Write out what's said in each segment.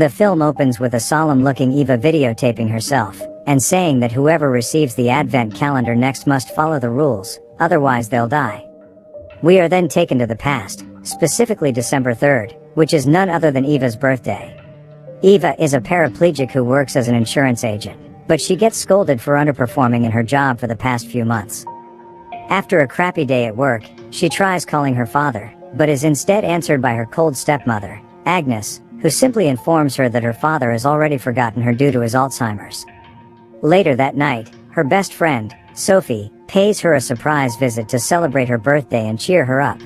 The film opens with a solemn-looking Eva videotaping herself, and saying that whoever receives the advent calendar next must follow the rules, otherwise they'll die. We are then taken to the past, specifically December 3rd, which is none other than Eva's birthday. Eva is a paraplegic who works as an insurance agent, but she gets scolded for underperforming in her job for the past few months. After a crappy day at work, she tries calling her father, but is instead answered by her cold stepmother, Agnes, who simply informs her that her father has already forgotten her due to his Alzheimer's. Later that night, her best friend, Sophie, pays her a surprise visit to celebrate her birthday and cheer her up.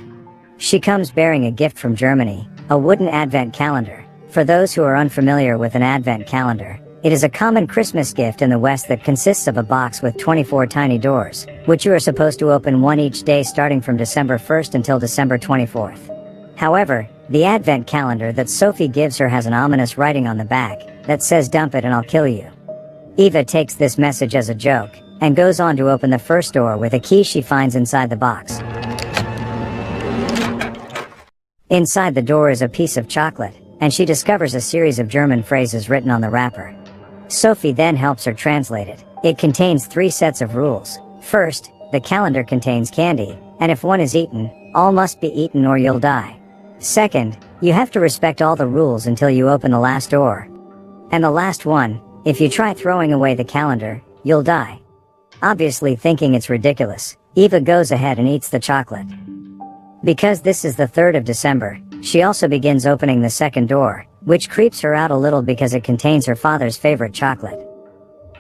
She comes bearing a gift from Germany, a wooden advent calendar. For those who are unfamiliar with an advent calendar, it is a common Christmas gift in the West that consists of a box with 24 tiny doors, which you are supposed to open one each day starting from December 1st until December 24th. However, the advent calendar that Sophie gives her has an ominous writing on the back that says "Dump it and I'll kill you." Eva takes this message as a joke, and goes on to open the first door with a key she finds inside the box. Inside the door is a piece of chocolate, and she discovers a series of German phrases written on the wrapper. Sophie then helps her translate it. It contains 3 sets of rules. First, the calendar contains candy, and if one is eaten, all must be eaten or you'll die. Second, you have to respect all the rules until you open the last door. And the last one, if you try throwing away the calendar, you'll die. Obviously thinking it's ridiculous, Eva goes ahead and eats the chocolate. Because this is the 3rd of December, she also begins opening the second door, which creeps her out a little because it contains her father's favorite chocolate.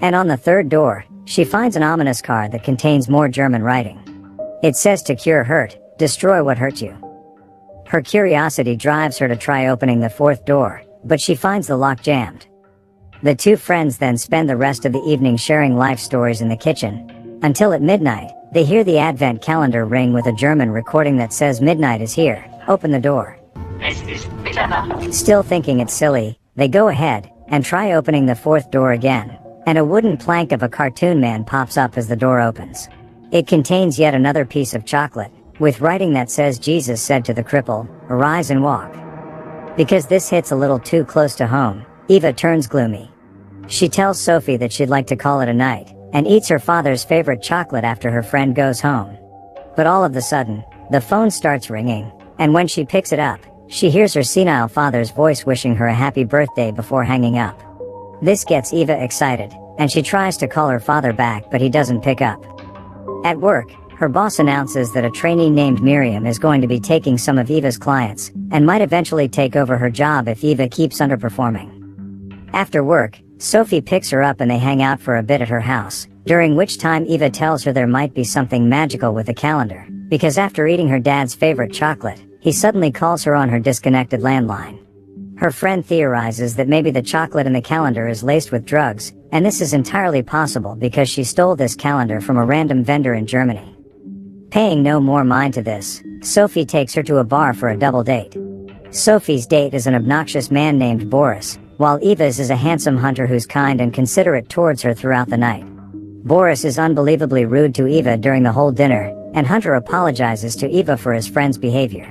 And on the third door, she finds an ominous card that contains more German writing. It says to cure hurt, destroy what hurt you. Her curiosity drives her to try opening the 4th door, but she finds the lock jammed. The 2 friends then spend the rest of the evening sharing life stories in the kitchen, until at midnight, they hear the advent calendar ring with a German recording that says midnight is here, open the door. Still thinking it's silly, they go ahead and try opening the 4th door again, and a wooden plank of a cartoon man pops up as the door opens. It contains yet another piece of chocolate, with writing that says Jesus said to the cripple, arise and walk. Because this hits a little too close to home, Eva turns gloomy. She tells Sophie that she'd like to call it a night, and eats her father's favorite chocolate after her friend goes home. But all of a sudden, the phone starts ringing, and when she picks it up, she hears her senile father's voice wishing her a happy birthday before hanging up. This gets Eva excited, and she tries to call her father back but he doesn't pick up. At work, her boss announces that a trainee named Miriam is going to be taking some of Eva's clients, and might eventually take over her job if Eva keeps underperforming. After work, Sophie picks her up and they hang out for a bit at her house, during which time Eva tells her there might be something magical with the calendar, because after eating her dad's favorite chocolate, he suddenly calls her on her disconnected landline. Her friend theorizes that maybe the chocolate in the calendar is laced with drugs, and this is entirely possible because she stole this calendar from a random vendor in Germany. Paying no more mind to this, Sophie takes her to a bar for a double date. Sophie's date is an obnoxious man named Boris, while Eva's is a handsome hunter who's kind and considerate towards her throughout the night. Boris is unbelievably rude to Eva during the whole dinner, and Hunter apologizes to Eva for his friend's behavior.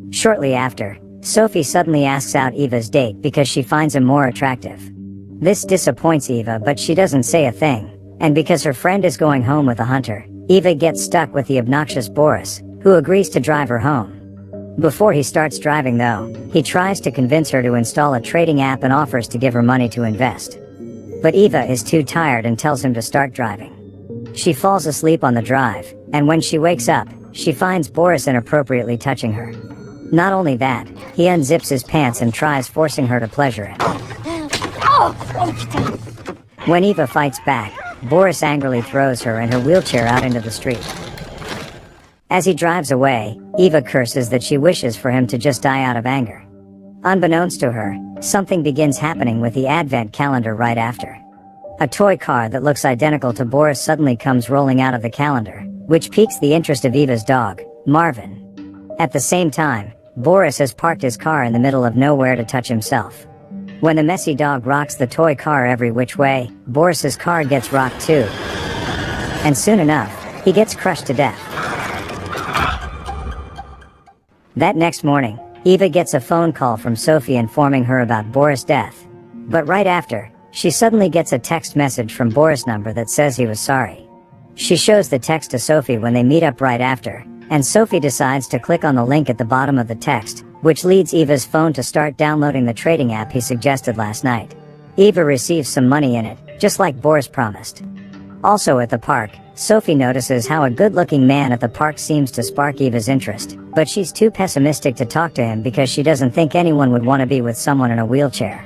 Shortly after, Sophie suddenly asks out Eva's date because she finds him more attractive. This disappoints Eva, but she doesn't say a thing, and because her friend is going home with a hunter, Eva gets stuck with the obnoxious Boris, who agrees to drive her home. Before he starts driving though, he tries to convince her to install a trading app and offers to give her money to invest. But Eva is too tired and tells him to start driving. She falls asleep on the drive, and when she wakes up, she finds Boris inappropriately touching her. Not only that, he unzips his pants and tries forcing her to pleasure it. When Eva fights back, Boris angrily throws her and her wheelchair out into the street. As he drives away, Eva curses that she wishes for him to just die out of anger. Unbeknownst to her, something begins happening with the advent calendar right after. A toy car that looks identical to Boris suddenly comes rolling out of the calendar, which piques the interest of Eva's dog, Marvin. At the same time, Boris has parked his car in the middle of nowhere to touch himself. When the messy dog rocks the toy car every which way, Boris's car gets rocked too. And soon enough, he gets crushed to death. That next morning, Eva gets a phone call from Sophie informing her about Boris' death. But right after, she suddenly gets a text message from Boris' number that says he was sorry. She shows the text to Sophie when they meet up right after, and Sophie decides to click on the link at the bottom of the text, which leads Eva's phone to start downloading the trading app he suggested last night. Eva receives some money in it, just like Boris promised. Also at the park, Sophie notices how a good-looking man at the park seems to spark Eva's interest, but she's too pessimistic to talk to him because she doesn't think anyone would want to be with someone in a wheelchair.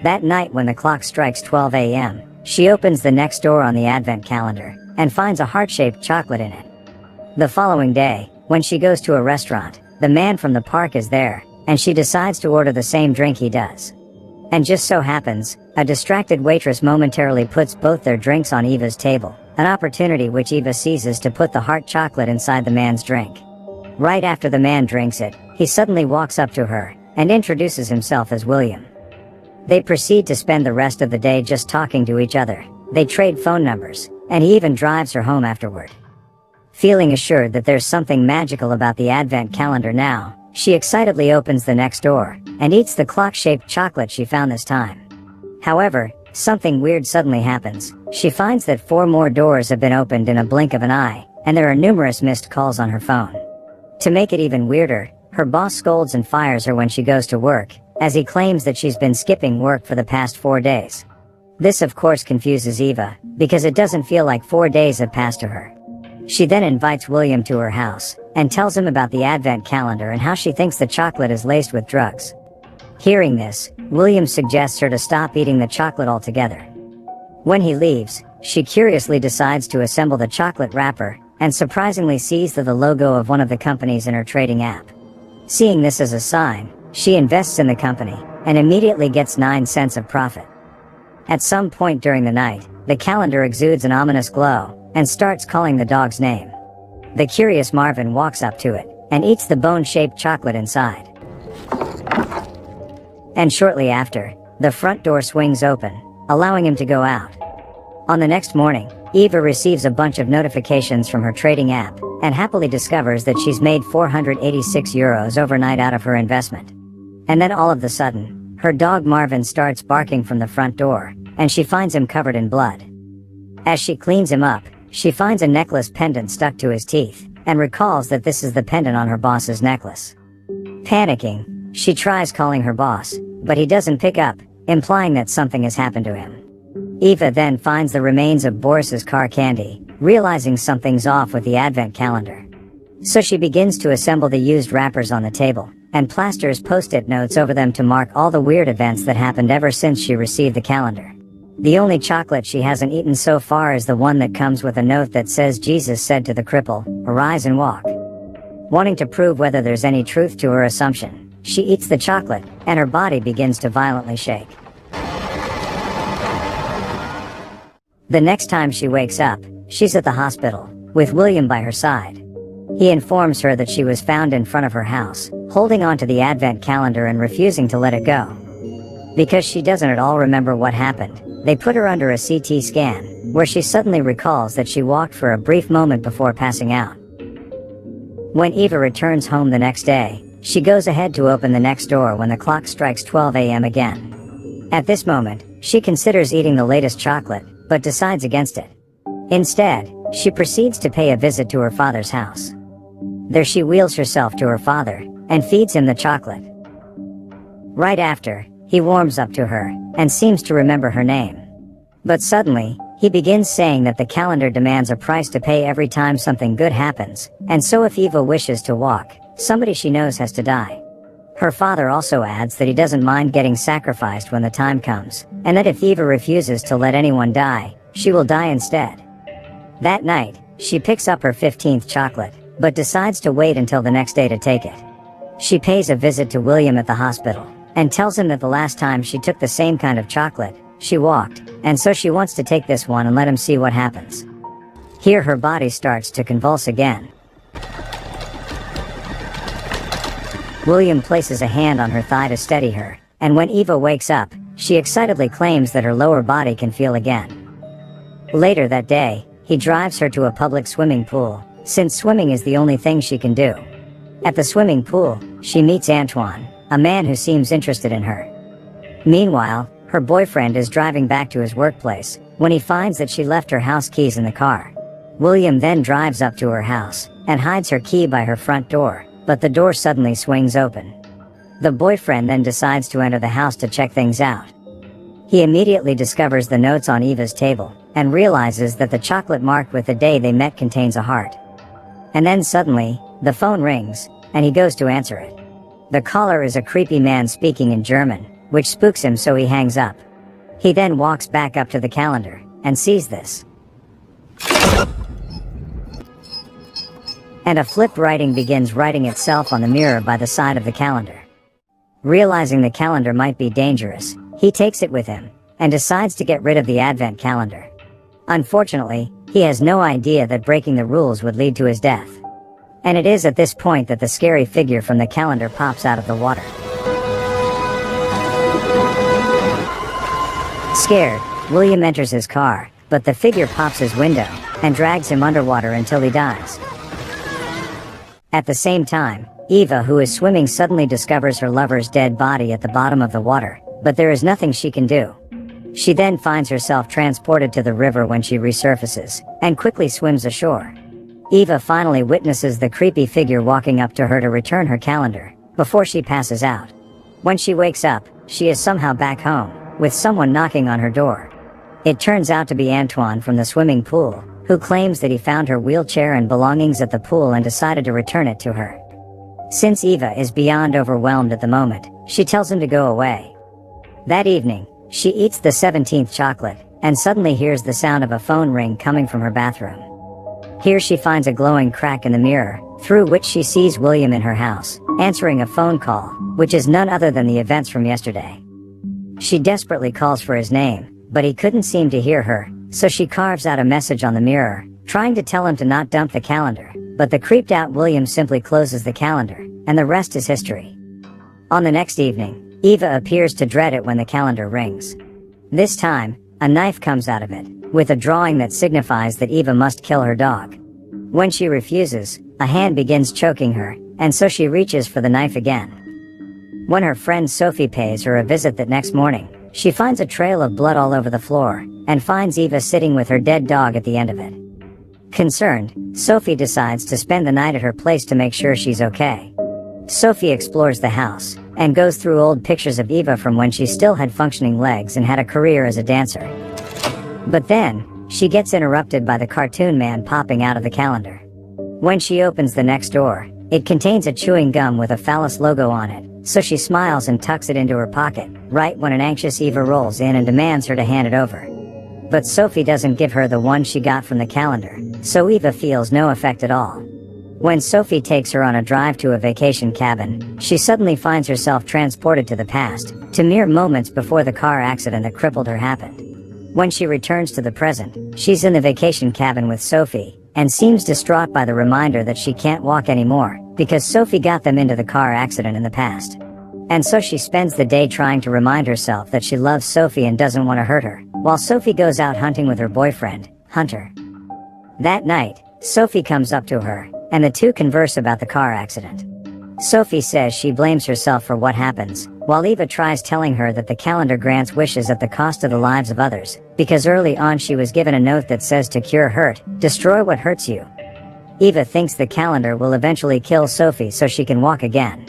That night when the clock strikes 12 a.m., she opens the next door on the advent calendar, and finds a heart-shaped chocolate in it. The following day, when she goes to a restaurant, the man from the park is there, and she decides to order the same drink he does. And just so happens, a distracted waitress momentarily puts both their drinks on Eva's table, an opportunity which Eva seizes to put the heart chocolate inside the man's drink. Right after the man drinks it, he suddenly walks up to her, and introduces himself as William. They proceed to spend the rest of the day just talking to each other. They trade phone numbers, and he even drives her home afterward. Feeling assured that there's something magical about the advent calendar now, she excitedly opens the next door, and eats the clock-shaped chocolate she found this time. However, something weird suddenly happens. She finds that 4 more doors have been opened in a blink of an eye, and there are numerous missed calls on her phone. To make it even weirder, her boss scolds and fires her when she goes to work, as he claims that she's been skipping work for the past 4 days. This of course confuses Eva, because it doesn't feel like 4 days have passed to her. She then invites William to her house, and tells him about the advent calendar and how she thinks the chocolate is laced with drugs. Hearing this, William suggests her to stop eating the chocolate altogether. When he leaves, she curiously decides to assemble the chocolate wrapper, and surprisingly sees the logo of one of the companies in her trading app. Seeing this as a sign, she invests in the company, and immediately gets 9 cents of profit. At some point during the night, the calendar exudes an ominous glow, and starts calling the dog's name. The curious Marvin walks up to it, and eats the bone-shaped chocolate inside. And shortly after, the front door swings open, allowing him to go out. On the next morning, Eva receives a bunch of notifications from her trading app, and happily discovers that she's made 486 euros overnight out of her investment. And then all of a sudden, her dog Marvin starts barking from the front door, and she finds him covered in blood. As she cleans him up, she finds a necklace pendant stuck to his teeth, and recalls that this is the pendant on her boss's necklace. Panicking, she tries calling her boss, but he doesn't pick up, implying that something has happened to him. Eva then finds the remains of Boris's car candy, realizing something's off with the advent calendar. So she begins to assemble the used wrappers on the table, and plasters post-it notes over them to mark all the weird events that happened ever since she received the calendar. The only chocolate she hasn't eaten so far is the one that comes with a note that says Jesus said to the cripple, "Arise and walk." Wanting to prove whether there's any truth to her assumption, she eats the chocolate, and her body begins to violently shake. The next time she wakes up, she's at the hospital, with William by her side. He informs her that she was found in front of her house, holding onto the advent calendar and refusing to let it go. Because she doesn't at all remember what happened, they put her under a CT scan, where she suddenly recalls that she walked for a brief moment before passing out. When Eva returns home the next day, she goes ahead to open the next door when the clock strikes 12 a.m. again. At this moment, she considers eating the latest chocolate, but decides against it. Instead, she proceeds to pay a visit to her father's house. There she wheels herself to her father, and feeds him the chocolate. Right after, he warms up to her, and seems to remember her name. But suddenly, he begins saying that the calendar demands a price to pay every time something good happens, and so if Eva wishes to walk, somebody she knows has to die. Her father also adds that he doesn't mind getting sacrificed when the time comes, and that if Eva refuses to let anyone die, she will die instead. That night, she picks up her 15th chocolate, but decides to wait until the next day to take it. She pays a visit to William at the hospital, and tells him that the last time she took the same kind of chocolate, she walked, and so she wants to take this one and let him see what happens. Here her body starts to convulse again. William places a hand on her thigh to steady her, and when Eva wakes up, she excitedly claims that her lower body can feel again. Later that day, he drives her to a public swimming pool, since swimming is the only thing she can do. At the swimming pool, she meets Antoine, a man who seems interested in her. Meanwhile, her boyfriend is driving back to his workplace when he finds that she left her house keys in the car. William then drives up to her house and hides her key by her front door, but the door suddenly swings open. The boyfriend then decides to enter the house to check things out. He immediately discovers the notes on Eva's table and realizes that the chocolate marked with the day they met contains a heart. And then suddenly, the phone rings, and he goes to answer it. The caller is a creepy man speaking in German, which spooks him, so he hangs up. He then walks back up to the calendar and sees this. And a flipped writing begins writing itself on the mirror by the side of the calendar. Realizing the calendar might be dangerous, he takes it with him and decides to get rid of the advent calendar. Unfortunately, he has no idea that breaking the rules would lead to his death. And it is at this point that the scary figure from the calendar pops out of the water. Scared, William enters his car, but the figure pops his window and drags him underwater until he dies. At the same time, Eva, who is swimming, suddenly discovers her lover's dead body at the bottom of the water, but there is nothing she can do. She then finds herself transported to the river when she resurfaces, and quickly swims ashore. Eva finally witnesses the creepy figure walking up to her to return her calendar, before she passes out. When she wakes up, she is somehow back home, with someone knocking on her door. It turns out to be Antoine from the swimming pool, who claims that he found her wheelchair and belongings at the pool and decided to return it to her. Since Eva is beyond overwhelmed at the moment, she tells him to go away. That evening, she eats the 17th chocolate, and suddenly hears the sound of a phone ring coming from her bathroom. Here she finds a glowing crack in the mirror, through which she sees William in her house, answering a phone call, which is none other than the events from yesterday. She desperately calls for his name, but he couldn't seem to hear her, so she carves out a message on the mirror, trying to tell him to not dump the calendar, but the creeped out William simply closes the calendar, and the rest is history. On the next evening, Eva appears to dread it when the calendar rings. This time, a knife comes out of it, with a drawing that signifies that Eva must kill her dog. When she refuses, a hand begins choking her, and so she reaches for the knife again. When her friend Sophie pays her a visit that next morning, she finds a trail of blood all over the floor, and finds Eva sitting with her dead dog at the end of it. Concerned, Sophie decides to spend the night at her place to make sure she's okay. Sophie explores the house, and goes through old pictures of Eva from when she still had functioning legs and had a career as a dancer. But then, she gets interrupted by the cartoon man popping out of the calendar. When she opens the next door, it contains a chewing gum with a phallus logo on it, so she smiles and tucks it into her pocket, right when an anxious Eva rolls in and demands her to hand it over. But Sophie doesn't give her the one she got from the calendar, so Eva feels no effect at all. When Sophie takes her on a drive to a vacation cabin, she suddenly finds herself transported to the past, to mere moments before the car accident that crippled her happened. When she returns to the present, she's in the vacation cabin with Sophie, and seems distraught by the reminder that she can't walk anymore, because Sophie got them into the car accident in the past. And so she spends the day trying to remind herself that she loves Sophie and doesn't want to hurt her, while Sophie goes out hunting with her boyfriend, Hunter. That night, Sophie comes up to her, and the two converse about the car accident. Sophie says she blames herself for what happens, while Eva tries telling her that the calendar grants wishes at the cost of the lives of others, because early on she was given a note that says to cure hurt, destroy what hurts you. Eva thinks the calendar will eventually kill Sophie so she can walk again.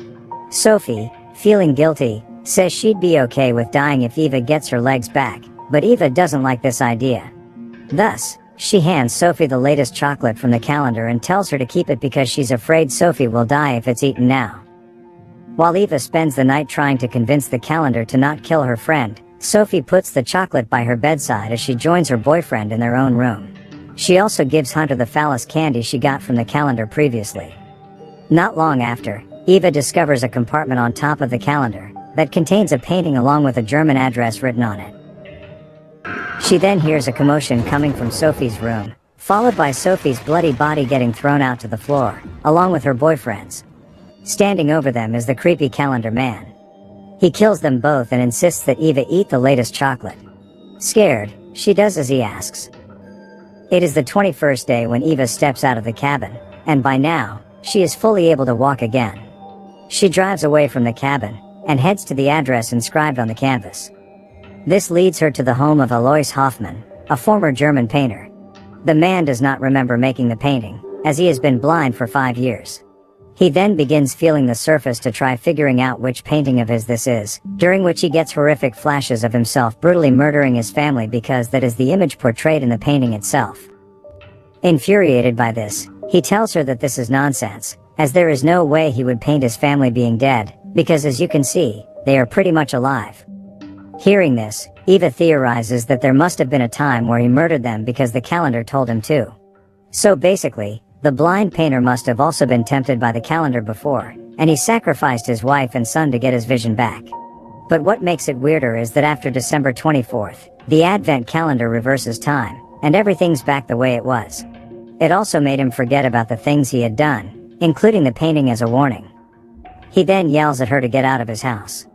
Sophie, feeling guilty, says she'd be okay with dying if Eva gets her legs back, but Eva doesn't like this idea. Thus, she hands Sophie the latest chocolate from the calendar and tells her to keep it because she's afraid Sophie will die if it's eaten now. While Eva spends the night trying to convince the calendar to not kill her friend, Sophie puts the chocolate by her bedside as she joins her boyfriend in their own room. She also gives Hunter the phallus candy she got from the calendar previously. Not long after, Eva discovers a compartment on top of the calendar that contains a painting along with a German address written on it. She then hears a commotion coming from Sophie's room, followed by Sophie's bloody body getting thrown out to the floor, along with her boyfriend's. Standing over them is the creepy calendar man. He kills them both and insists that Eva eat the latest chocolate. Scared, she does as he asks. It is the 21st day when Eva steps out of the cabin, and by now, she is fully able to walk again. She drives away from the cabin and heads to the address inscribed on the canvas. This leads her to the home of Alois Hoffmann, a former German painter. The man does not remember making the painting, as he has been blind for 5 years. He then begins feeling the surface to try figuring out which painting of his this is, during which he gets horrific flashes of himself brutally murdering his family because that is the image portrayed in the painting itself. Infuriated by this, he tells her that this is nonsense, as there is no way he would paint his family being dead, because as you can see, they are pretty much alive. Hearing this, Eva theorizes that there must have been a time where he murdered them because the calendar told him to. So basically, the blind painter must have also been tempted by the calendar before, and he sacrificed his wife and son to get his vision back. But what makes it weirder is that after December 24th, the Advent calendar reverses time, and everything's back the way it was. It also made him forget about the things he had done, including the painting as a warning. He then yells at her to get out of his house.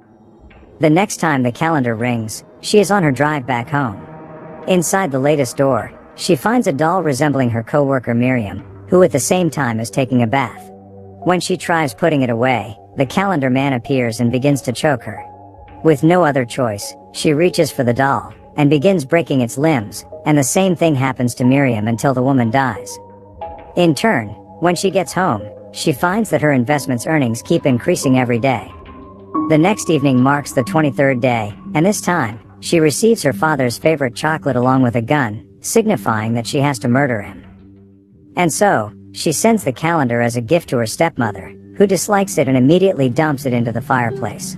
The next time the calendar rings, she is on her drive back home. Inside the latest door, she finds a doll resembling her co-worker Miriam, who at the same time is taking a bath. When she tries putting it away, the calendar man appears and begins to choke her. With no other choice, she reaches for the doll, and begins breaking its limbs, and the same thing happens to Miriam until the woman dies. In turn, when she gets home, she finds that her investments earnings keep increasing every day. The next evening marks the 23rd day, and this time, she receives her father's favorite chocolate along with a gun, signifying that she has to murder him. And so, she sends the calendar as a gift to her stepmother, who dislikes it and immediately dumps it into the fireplace.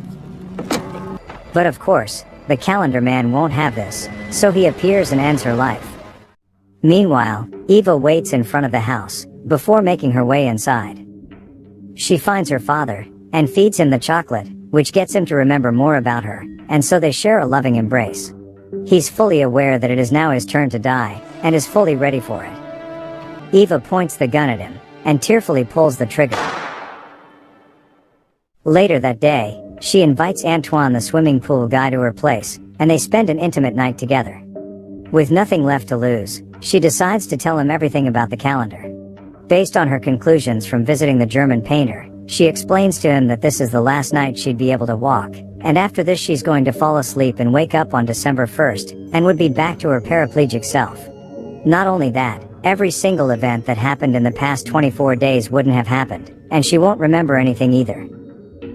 But of course, the calendar man won't have this, so he appears and ends her life. Meanwhile, Eva waits in front of the house, before making her way inside. She finds her father, and feeds him the chocolate, which gets him to remember more about her, and so they share a loving embrace. He's fully aware that it is now his turn to die, and is fully ready for it. Eva points the gun at him, and tearfully pulls the trigger. Later that day, she invites Antoine the swimming pool guy to her place, and they spend an intimate night together. With nothing left to lose, she decides to tell him everything about the calendar. Based on her conclusions from visiting the German painter, she explains to him that this is the last night she'd be able to walk, and after this she's going to fall asleep and wake up on December 1st, and would be back to her paraplegic self. Not only that, every single event that happened in the past 24 days wouldn't have happened, and she won't remember anything either.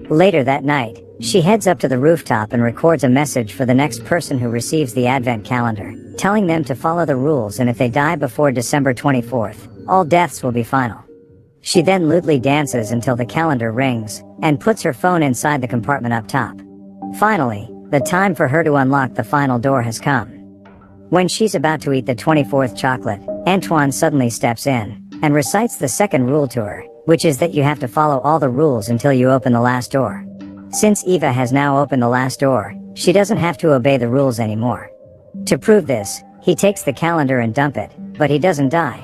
Later that night, she heads up to the rooftop and records a message for the next person who receives the Advent calendar, telling them to follow the rules, and if they die before December 24th, all deaths will be final. She then lewdly dances until the calendar rings, and puts her phone inside the compartment up top. Finally, the time for her to unlock the final door has come. When she's about to eat the 24th chocolate, Antoine suddenly steps in, and recites the second rule to her, which is that you have to follow all the rules until you open the last door. Since Eva has now opened the last door, she doesn't have to obey the rules anymore. To prove this, he takes the calendar and dump it, but he doesn't die.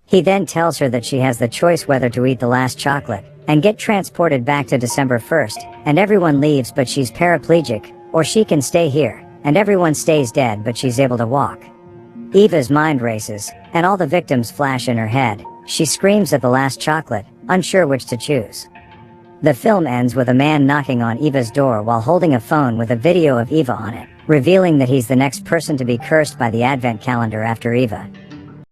He then tells her that she has the choice whether to eat the last chocolate, and get transported back to December 1st, and everyone leaves but she's paraplegic, or she can stay here, and everyone stays dead but she's able to walk. Eva's mind races, and all the victims flash in her head. She screams at the last chocolate, unsure which to choose. The film ends with a man knocking on Eva's door while holding a phone with a video of Eva on it, revealing that he's the next person to be cursed by the Advent calendar after Eva.